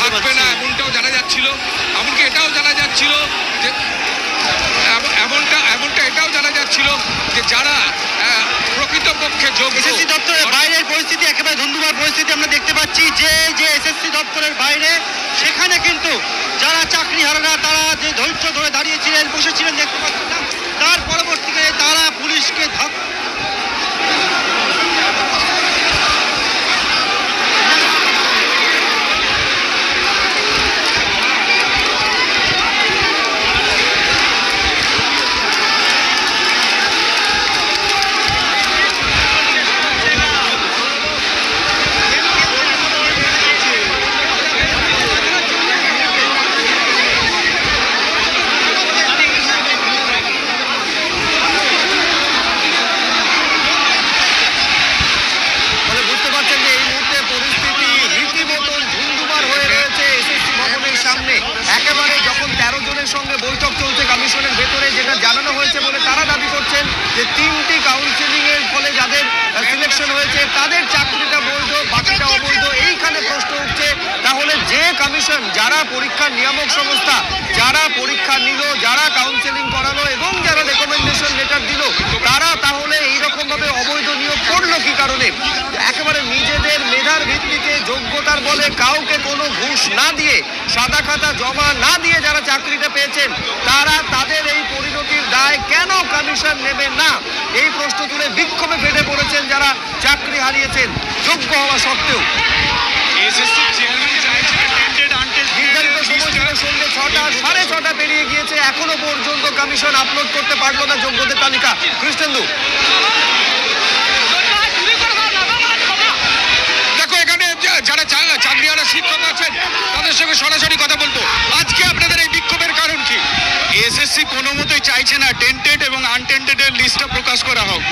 থাকবে না এমনটাও জানা যাচ্ছিল। এমনকি এটাও জানা যাচ্ছিল যে এমনটা এটাও জানা যাচ্ছিল যে যারা প্রকৃতপক্ষে যোগ্য। এসএসসি দপ্তরের বাইরের পরিস্থিতি একেবারে ধুন্ধুমার পরিস্থিতি আমরা দেখতে পাচ্ছি। যে এসএসসি দপ্তরের বাইরে সেখানে কিন্তু যারা চাকরিহারারা তারা যে ধৈর্য ধরে দাঁড়িয়েছিলেন, বসেছিলেন দেখতে পাচ্ছিলাম, তার পরবর্তীতে তারা পুলিশকে একেবারে যখন 13 জনের সঙ্গে বৈঠক চলছে কমিশনের ভেতরে, যেটা জানানো হয়েছে বলে তারা দাবি করছেন যে 3টি কাউন্সিলিং এর ফলে যাদের সিলেকশন হয়েছে তাদের চাকরিটা বৈধ, বাকিটা অবৈধ। এইখানে প্রশ্ন উঠছে তাহলে যে কমিশন, যারা পরীক্ষার নিয়ামক সংস্থা, যারা পরীক্ষা নিল, যারা কাউন্সিলিং করালো এবং যারা রেকমেন্ডেশন লেটার দিল, তারা তাহলে এইরকম ভাবে অবৈধ নিয়োগ করলো কি কারণে? একেবারে নিজেদের মেধার ভিত্তিতে যোগ্যতার বলে কাউকে কোনো ঘুষ না দিয়ে, সাদা খাতা জমা না দিয়ে যারা চাকরিটা পেয়েছেন তারা তাদের এই পরিণতির দায় কেন কমিশন নেবে না? এই প্রশ্ন তুলে বিক্ষোভে ফেটে পড়েছেন যারা চাকরি হারিয়েছেন যোগ্য হওয়া সত্ত্বেও। নির্ধারিত সময় ছিল সন্ধ্যে 6টা, 6:30 পেরিয়ে গিয়েছে, এখনো পর্যন্ত কমিশন আপলোড করতে পারলো না যোগ্যদের তালিকা। কৃষ্ণেন্দু, যারা চাকরিহারা শিক্ষক আছেন তাদের সঙ্গে সরাসরি কথা বলবো। আজকে আপনাদের এই বিক্ষোভের কারণ কি? এসএসসি কোনো মতোই চাইছে না টেন্টেড এবং আনটেন্টেড এর লিস্টটা প্রকাশ করা হোক।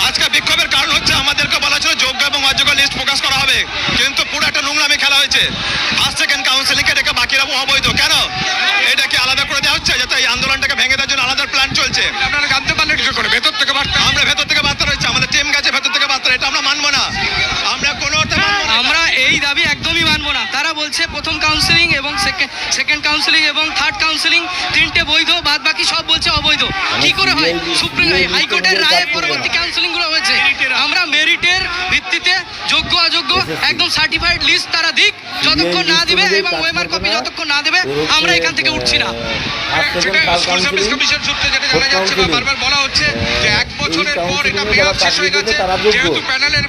আজকে বিক্ষোভের কারণ হচ্ছে আমাদেরকে বলা ছিল যোগ্য এবং অযোগ্য লিস্ট প্রকাশ করা হবে, কিন্তু পুরো একটা নোংরামি খেলা হয়েছে। ফার্স্ট সেকেন্ড কাউন্সিলিংকে ডেকে বাকিরা অবৈধ কেন? এটা কি আলাদা করে দেওয়া হচ্ছে যাতে এই আন্দোলনটাকে ভেঙে দেওয়ার জন্য আলাদা প্ল্যান চলছে? আপনারা জানতে পারলেন কি করে? ভেতর থেকে বার্তা? আমরা ভেতর থেকে বার্তা রয়েছে, আমাদের টিম গেছে ভেতর থেকে বার্তা, এটা আমরা মানবো না, আমরা কোনো অর্থে মানবো না। আমরা এই দাবি একদমই মানবো না। তারা বলছে প্রথম কাউন্সিলিং এবং সেকেন্ড কাউন্সিলিং এবং থার্ড কাউন্সিলিং 3টে বৈধ, বাদ বাকি সব বলছে অবৈধ। কি করে হয়? সুপ্রিম হাইকোর্টের রায়ের পরবর্তী কাউন্সিলিং গুলো হয়েছে। আমরা মেরিটের ভিত্তিতে যোগ্য অযোগ্য একদম সার্টিফাইড লিস্ট তারা দিক, যতক্ষণ না দিবে এবং ওএমআর কপি যতক্ষণ না দেবে আমরা এখান থেকে উঠছি না। স্কুল সার্ভিস কমিশন সূত্রে যেটা জানা যাচ্ছে বা বারবার বলা হচ্ছে যে 1 বছরের পর এটা মেয়াদ শেষ হয়ে গেছে, যেহেতু প্যানেলের